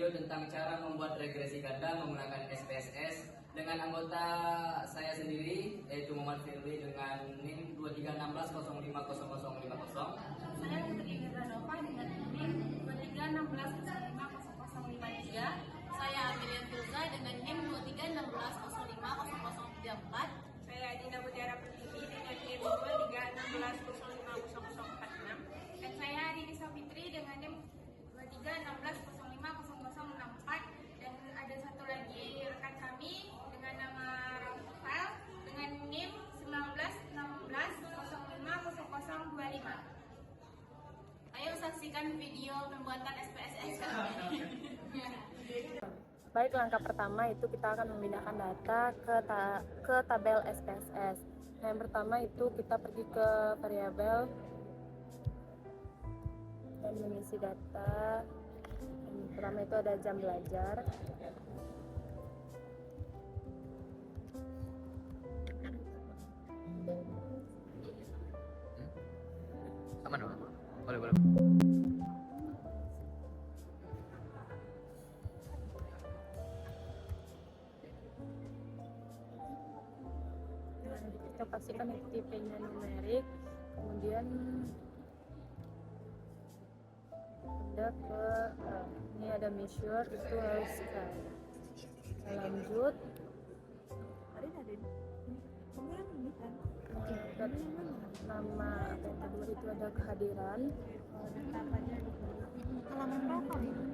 video tentang cara membuat regresi ganda menggunakan SPSS dengan anggota saya sendiri, yaitu Muhammad Firly dengan NIM 2316050050. Saya Putri Nova dengan NIM 2316050053. Saya Amelia Filza dengan NIM 2316050034. Saya Dina Mutiara Pertiwi dengan NIM 2316050046. Dan saya Dini Safitri dengan NIM 2316050064. Dan ada satu lagi rekan kami dengan nama Rafael dengan NIM 1916050025. Ayo saksikan video pembuatan SPSS kami. Baik, langkah pertama itu kita akan memindahkan data ke tabel SPSS. Nah, yang pertama itu kita pergi ke variabel dan mengisi data. Yang pertama itu ada jam belajar. Aman dong? Boleh. Kita pastikan itu tipenya numerik, kemudian ada ke ini ada measure, itu harus lanjut. Dan nama apa yang kedua itu ada kehadiran. Halaman berapa ini?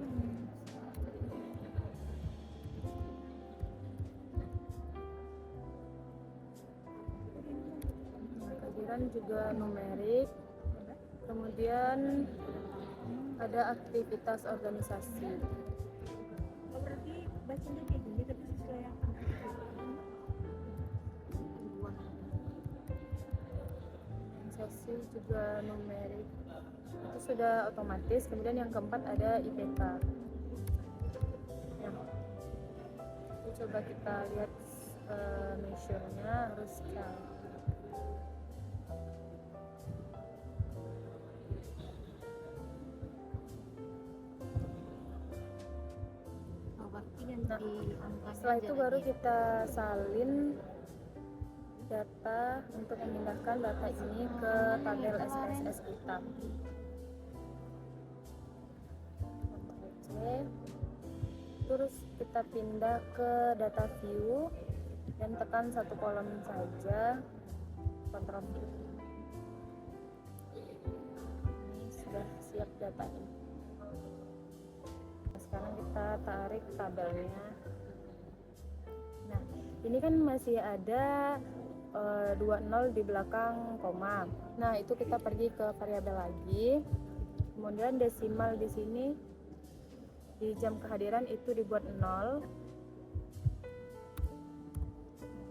Kehadiran juga numerik, kemudian ada aktivitas organisasi. Oh, berarti bacanya kayak gini tapi sesuai yang Organisasi juga numerik, itu sudah otomatis. Kemudian yang keempat ada IPK. Nah, ini coba kita lihat measure-nya harus setelah itu baru kita salin data untuk memindahkan data ini ke tabel SPSS kita. Oke. Terus kita pindah ke data view dan tekan satu kolom saja, Ctrl V. Ini sudah siap datanya. Sekarang kita tarik tabelnya. Nah, ini kan masih ada 20 di belakang koma. Nah, itu kita pergi ke variabel lagi. Kemudian desimal di sini di jam kehadiran itu dibuat 0.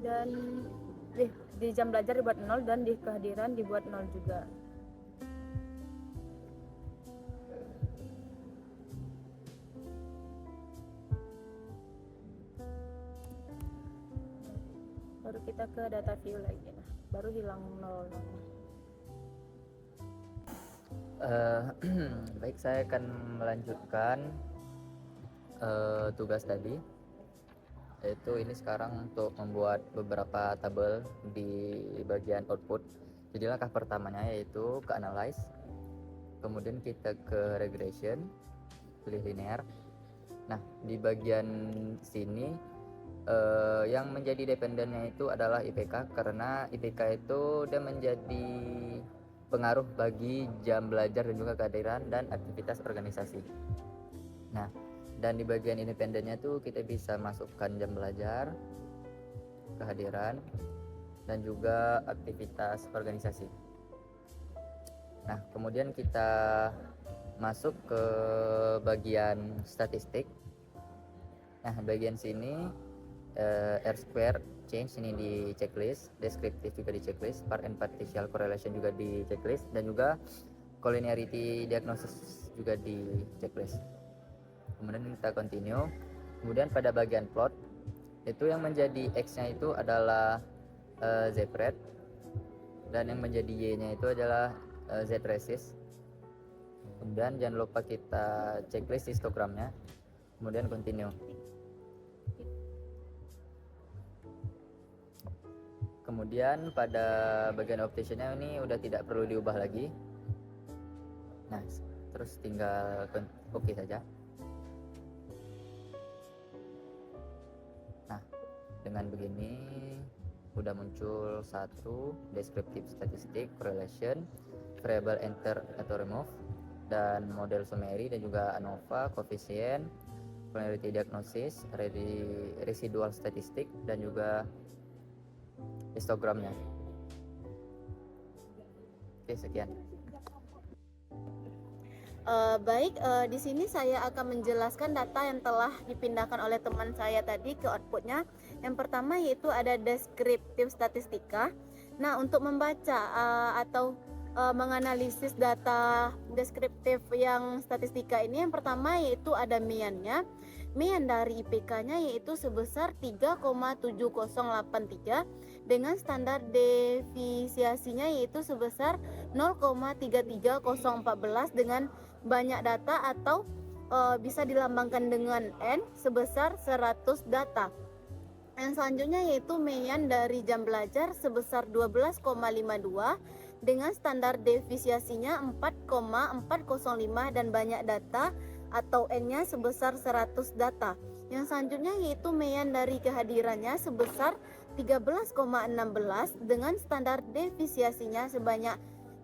Dan di jam belajar dibuat 0 dan di kehadiran dibuat 0 juga. Baru kita ke data view lagi. Nah, baru hilang 0. Baik, saya akan melanjutkan tugas tadi, yaitu ini sekarang untuk membuat beberapa tabel di bagian output. Jadi langkah pertamanya yaitu ke analyze, kemudian kita ke regression, pilih linear. Nah, di bagian sini yang menjadi dependennya itu adalah IPK, karena IPK itu dia menjadi pengaruh bagi jam belajar dan juga kehadiran dan aktivitas organisasi. Nah, dan di bagian independennya tuh kita bisa masukkan jam belajar, kehadiran, dan juga aktivitas organisasi. Nah, kemudian kita masuk ke bagian statistik. Nah, bagian sini R-square change ini di checklist, descriptive juga di checklist, part and partial correlation juga di checklist, dan juga collinearity diagnosis juga di checklist. Kemudian kita continue. Kemudian pada bagian plot itu yang menjadi X-nya itu adalah Z-rate, dan yang menjadi Y-nya itu adalah Z-resist. Kemudian jangan lupa kita checklist histogramnya. kemudian continue. Kemudian pada bagian opticiannya ini udah tidak perlu diubah lagi. Nah, terus tinggal oke saja. Nah, dengan begini udah muncul satu descriptive statistic, correlation, variable enter atau remove, dan model summary, dan juga ANOVA, coefficient, probability diagnosis, residual statistic, dan juga histogramnya. Oke, sekian. Baik, di sini saya akan menjelaskan data yang telah dipindahkan oleh teman saya tadi ke outputnya. Yang pertama yaitu ada descriptive statistika. Nah, untuk membaca atau menganalisis data deskriptif yang statistika ini, yang pertama yaitu ada mean-nya. Mean dari IPK-nya yaitu sebesar 3,7083 dengan standar defisiasinya yaitu sebesar 0,33014 dengan banyak data atau bisa dilambangkan dengan N sebesar 100 data. Yang selanjutnya yaitu mean dari jam belajar sebesar 12,52 dengan standar defisiasinya 4,405 dan banyak data atau N-nya sebesar 100 data. Yang selanjutnya yaitu mean dari kehadirannya sebesar 13,16 dengan standar defisiasinya sebanyak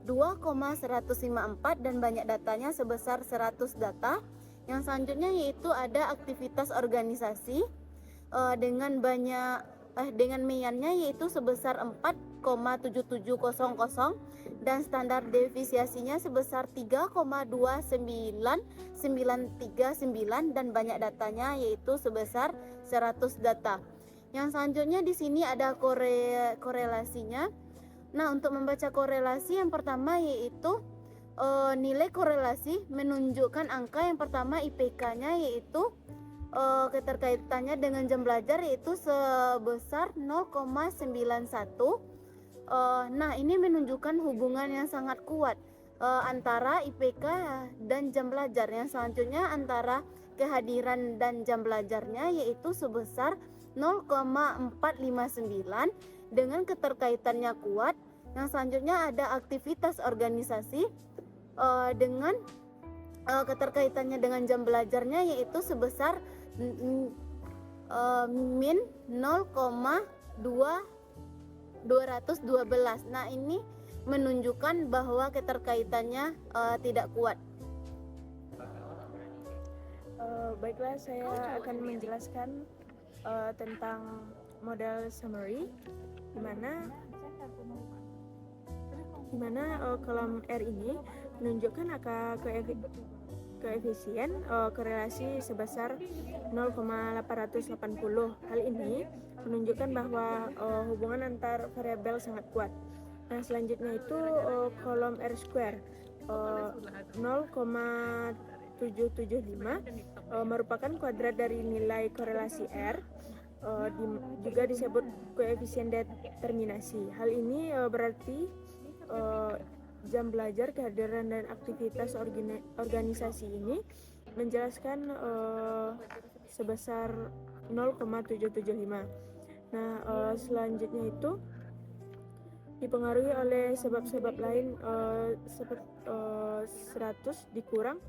2,154 dan banyak datanya sebesar 100 data. Yang selanjutnya yaitu ada aktivitas organisasi dengan mean-nya yaitu sebesar 4,7700 dan standar defisiasinya sebesar 3,29939 dan banyak datanya yaitu sebesar 100 data. Yang selanjutnya di sini ada korelasinya. Nah, untuk membaca korelasi yang pertama yaitu nilai korelasi menunjukkan angka yang pertama IPK-nya yaitu keterkaitannya dengan jam belajar yaitu sebesar 0,91. Nah, ini menunjukkan hubungan yang sangat kuat antara IPK dan jam belajar. Yang selanjutnya antara kehadiran dan jam belajarnya yaitu sebesar 0,459 dengan keterkaitannya kuat. Yang selanjutnya ada aktivitas organisasi dengan keterkaitannya dengan jam belajarnya yaitu sebesar min 0,212. Nah, ini menunjukkan bahwa keterkaitannya tidak kuat. Baiklah, saya akan menjelaskan tentang model summary, di mana kolom R ini menunjukkan angka koefisien korelasi sebesar 0,880. Hal ini menunjukkan bahwa hubungan antar variabel sangat kuat. Nah, selanjutnya itu kolom R square 0,775 merupakan kuadrat dari nilai korelasi R, juga disebut koefisien determinasi. Hal ini berarti jam belajar, kehadiran dan aktivitas organisasi ini menjelaskan sebesar 0,775. Nah, selanjutnya itu dipengaruhi oleh sebab-sebab lain seperti 100 dikurang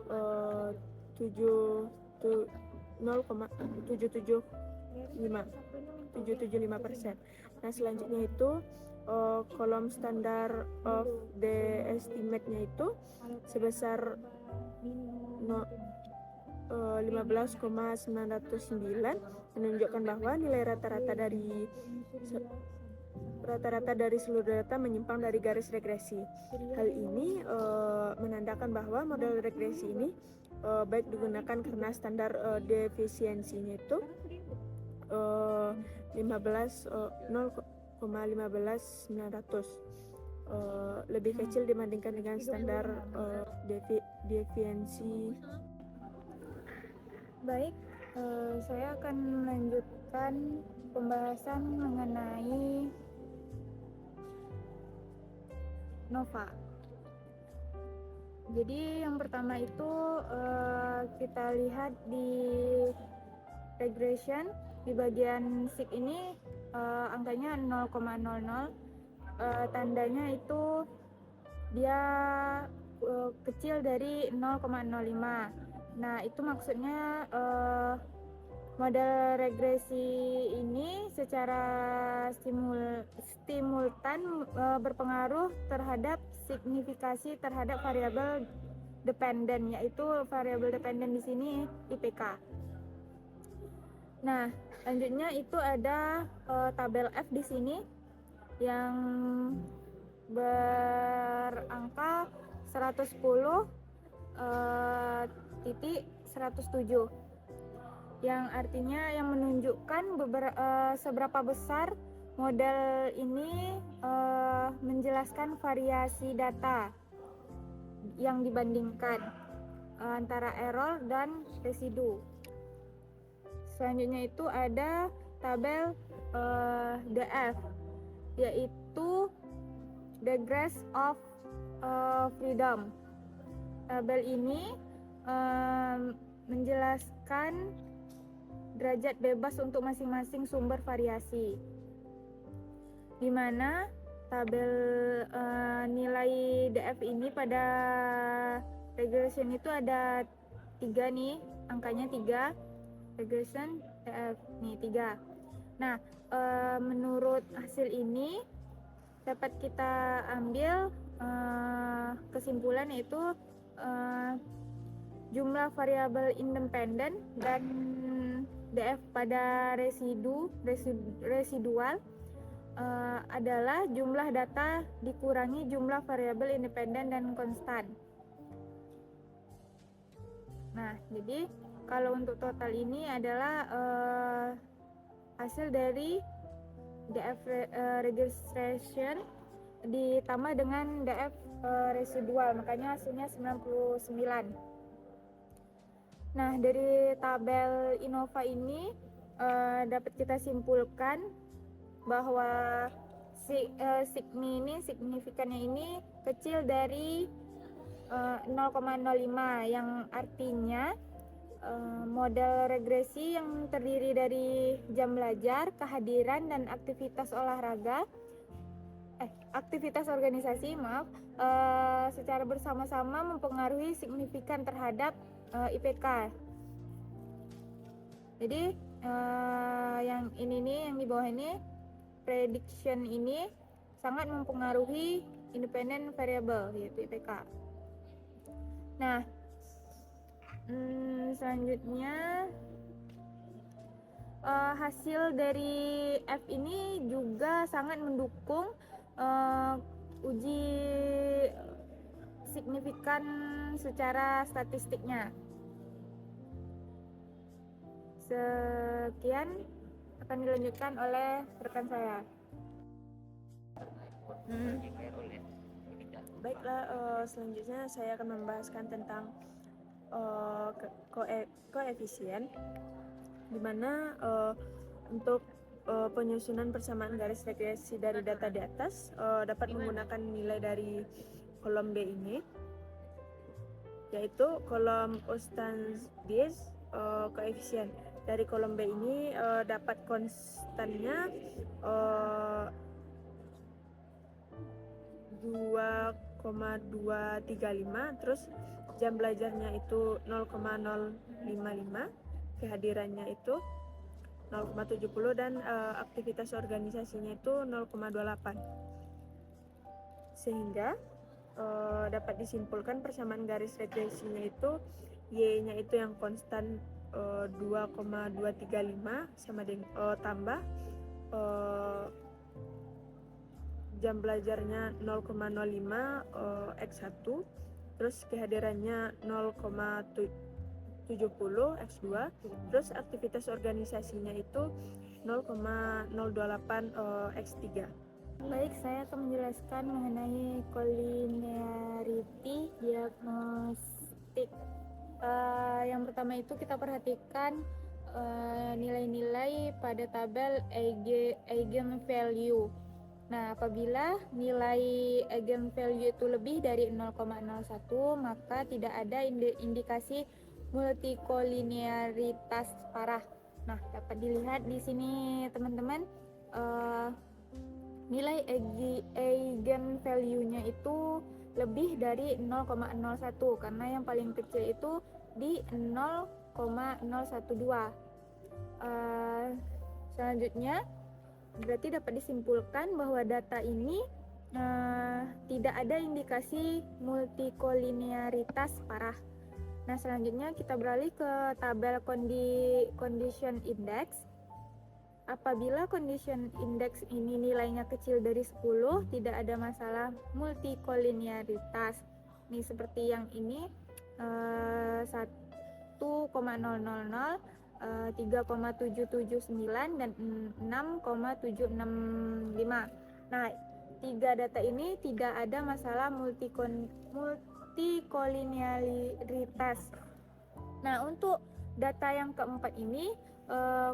0,775%. Nah, selanjutnya itu kolom standar of the estimate-nya itu sebesar 15,909 menunjukkan bahwa nilai rata-rata dari seluruh data menyimpang dari garis regresi. Hal ini menandakan bahwa model regresi ini baik digunakan karena standar defisiensinya itu 0,15900 lebih kecil dibandingkan dengan standar deviasi. Baik, saya akan melanjutkan pembahasan mengenai NOVA. Jadi yang pertama itu kita lihat di regression di bagian sig ini angkanya 0,00. Tandanya itu dia kecil dari 0,05. Nah, itu maksudnya model regresi ini secara simultan berpengaruh terhadap signifikasi terhadap variabel dependen, yaitu variabel dependen di sini IPK. Nah, selanjutnya itu ada tabel F di sini yang berangka 110 titik 107, yang artinya yang menunjukkan seberapa besar model ini menjelaskan variasi data yang dibandingkan antara error dan residu. Selanjutnya itu ada tabel DF, yaitu Degrees of Freedom. Tabel ini menjelaskan derajat bebas untuk masing-masing sumber variasi, di mana tabel nilai DF ini pada regression itu ada 3 nih, angkanya 3, regression DF nih 3. Nah, menurut hasil ini dapat kita ambil kesimpulan, yaitu jumlah variabel independen dan DF pada residual adalah jumlah data dikurangi jumlah variabel independen dan konstan. Nah, jadi kalau untuk total ini adalah hasil dari DF regression ditambah dengan DF residual, makanya hasilnya 99. Nah, dari tabel Innova ini dapat kita simpulkan bahwa signifikannya ini kecil dari 0,05, yang artinya model regresi yang terdiri dari jam belajar, kehadiran, dan aktivitas organisasi secara bersama-sama mempengaruhi signifikan terhadap IPK. Jadi yang ini nih, yang di bawah ini, prediction ini sangat mempengaruhi independent variable, yaitu IPK. Nah, selanjutnya hasil dari F ini juga sangat mendukung uji signifikan secara statistiknya. Sekian akan dilanjutkan oleh rekan saya. Baiklah, selanjutnya saya akan membahaskan tentang koefisien, di mana untuk penyusunan persamaan garis regresi dari data di atas dapat menggunakan nilai dari kolom B ini, yaitu kolom Eustandius koefisien. Dari kolom B ini dapat konstannya 2,235, terus jam belajarnya itu 0,055, kehadirannya itu 0,70, dan aktivitas organisasinya itu 0,28. Sehingga dapat disimpulkan persamaan garis regresinya itu Y-nya itu yang konstan 2,235 sama dengan tambah jam belajarnya 0,05 X1, terus kehadirannya 0,70 X2, terus aktivitas organisasinya itu 0,028 X3. Baik, saya akan menjelaskan mengenai collinearity diagnostik. Yang pertama itu kita perhatikan nilai-nilai pada tabel eigenvalue. Nah, apabila nilai eigenvalue itu lebih dari 0,01, maka tidak ada indikasi multikolinearitas parah. Nah, dapat dilihat di sini teman-teman, nilai eigenvalue-nya itu lebih dari 0,01 karena yang paling kecil itu di 0,012. Selanjutnya berarti dapat disimpulkan bahwa data ini tidak ada indikasi multikolinearitas parah. Nah, selanjutnya kita beralih ke tabel condition index. Apabila condition index ini nilainya kecil dari 10, tidak ada masalah multikolinearitas. Ini seperti yang ini 1,000, 3,779 dan 6,765. Nah, tiga data ini tidak ada masalah multikolinearitas. Nah, untuk data yang keempat ini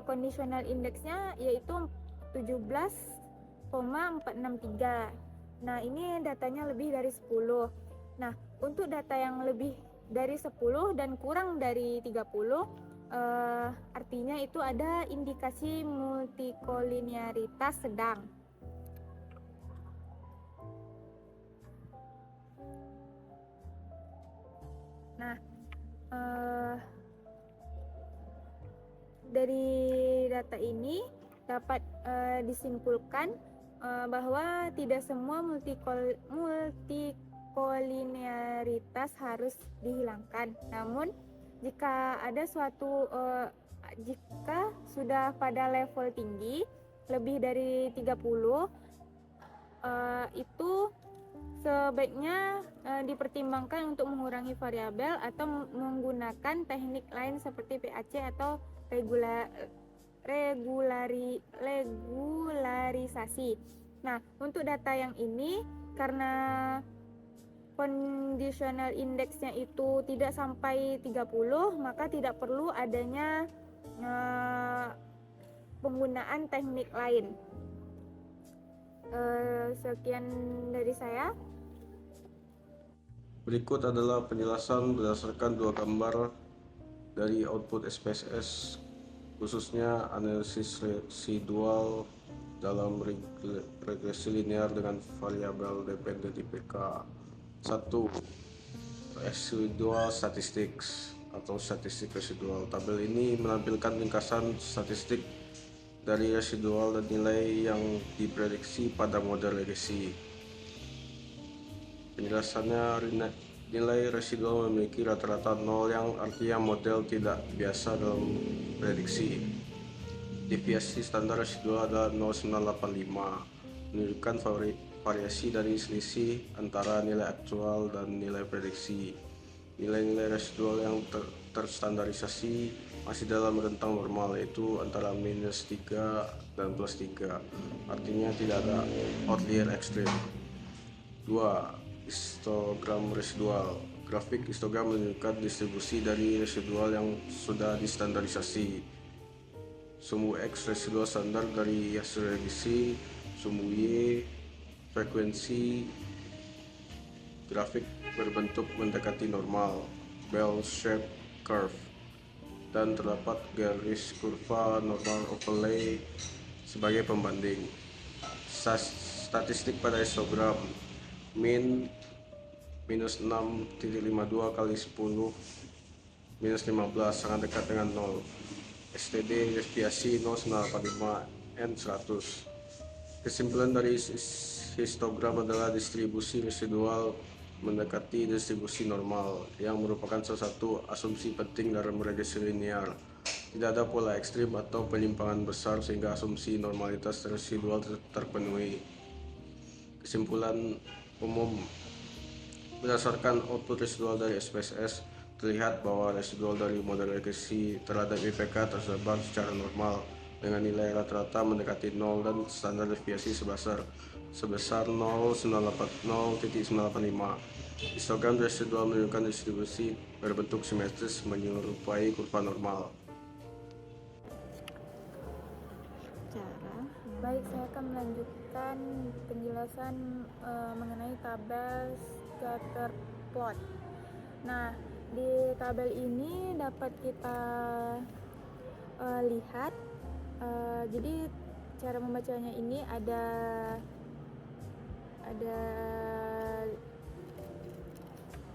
conditional indexnya yaitu 17,463. Nah, ini datanya lebih dari 10. Nah, untuk data yang lebih dari 10 dan kurang dari 30, artinya itu ada indikasi multikolinearitas sedang. Nah, dari data ini dapat disimpulkan bahwa tidak semua multikolinearitas harus dihilangkan. Namun jika ada jika sudah pada level tinggi lebih dari 30, itu sebaiknya dipertimbangkan untuk mengurangi variabel atau menggunakan teknik lain seperti PAC atau regularisasi. Nah, untuk data yang ini karena conditional indexnya itu tidak sampai 30, maka tidak perlu adanya penggunaan teknik lain. Sekian dari saya. Berikut adalah penjelasan berdasarkan dua gambar dari output SPSS, khususnya analisis residual dalam regresi linear dengan variabel dependen IPK. 1. Residual statistics atau statistik residual. Tabel ini menampilkan ringkasan statistik dari residual dan nilai yang diprediksi pada model regresi. Penjelasannya, nilai residual memiliki rata-rata 0 yang artinya model tidak biasa dalam prediksi. Deviasi standar residual adalah 0,985, menunjukkan variasi dari selisih antara nilai aktual dan nilai prediksi. Nilai-nilai residual yang terstandarisasi masih dalam rentang normal, yaitu antara -3 dan +3, artinya tidak ada outlier ekstrim. 2. Histogram residual. Grafik histogram menunjukkan distribusi dari residual yang sudah distandarisasi. Sumbu X residual standar dari hasil regresi, sumbu Y frekuensi. Grafik berbentuk mendekati normal, bell shape curve, dan terdapat garis kurva normal overlay sebagai pembanding. Statistik pada histogram, min -6,52 kali 10 -15 sangat dekat dengan 0. STD deviasi 0,985 N 100. Kesimpulan dari histogram adalah distribusi residual mendekati distribusi normal, yang merupakan salah satu asumsi penting dalam regresi linear. Tidak ada pola ekstrim atau penyimpangan besar sehingga asumsi normalitas residual terpenuhi. Kesimpulan umum, berdasarkan output residual dari SPSS, terlihat bahwa residual dari model regresi terhadap IPK tersebar secara normal dengan nilai rata-rata mendekati 0 dan standar deviasi sebesar 0,985. Histogram residual menunjukkan distribusi berbentuk simetris menyerupai kurva normal. Baik, saya akan melanjutkan memberikan penjelasan mengenai tabel scatter plot. Nah, di tabel ini dapat kita lihat, jadi cara membacanya ini ada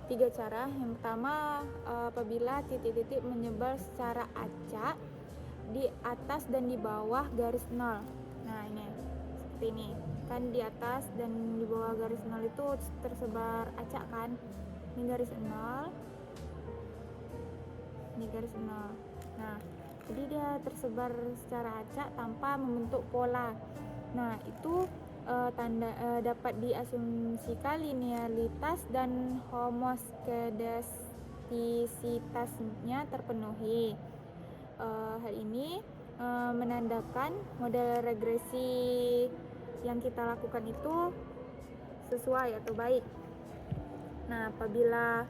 3 cara. Yang pertama, apabila titik-titik menyebar secara acak di atas dan di bawah garis nol. Nah, ini seperti ini kan, di atas dan di bawah garis nol itu tersebar acak kan, ini garis nol, ini garis nol. Nah, jadi dia tersebar secara acak tanpa membentuk pola. Nah, itu dapat diasumsikan linearitas dan homoskedastisitasnya terpenuhi. Hal ini menandakan model regresi yang kita lakukan itu sesuai atau baik. Nah, apabila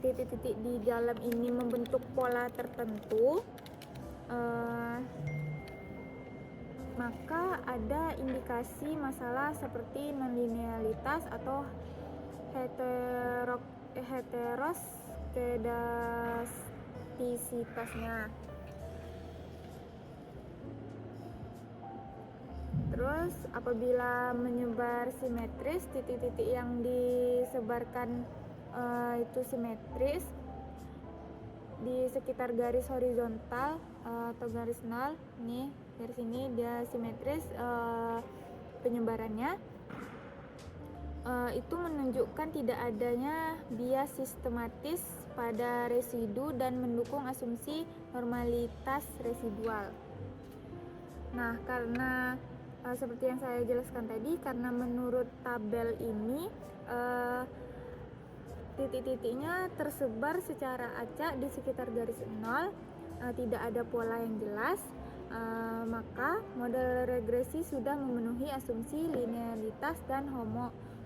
titik-titik di dalam ini membentuk pola tertentu, maka ada indikasi masalah seperti nonlinearitas atau heteroskedastisitasnya. Terus apabila menyebar simetris, titik-titik yang disebarkan itu simetris di sekitar garis horizontal atau garis nol. Nih, garis ini dia simetris penyebarannya. Itu menunjukkan tidak adanya bias sistematis pada residu dan mendukung asumsi normalitas residual. Nah, karena seperti yang saya jelaskan tadi, karena menurut tabel ini titik-titiknya tersebar secara acak di sekitar garis nol, tidak ada pola yang jelas, maka model regresi sudah memenuhi asumsi linearitas dan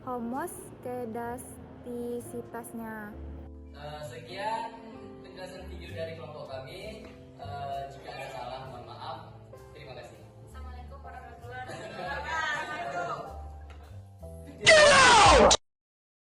homoskedastisitasnya. Sekian penjelasan video dari kelompok kami. Jika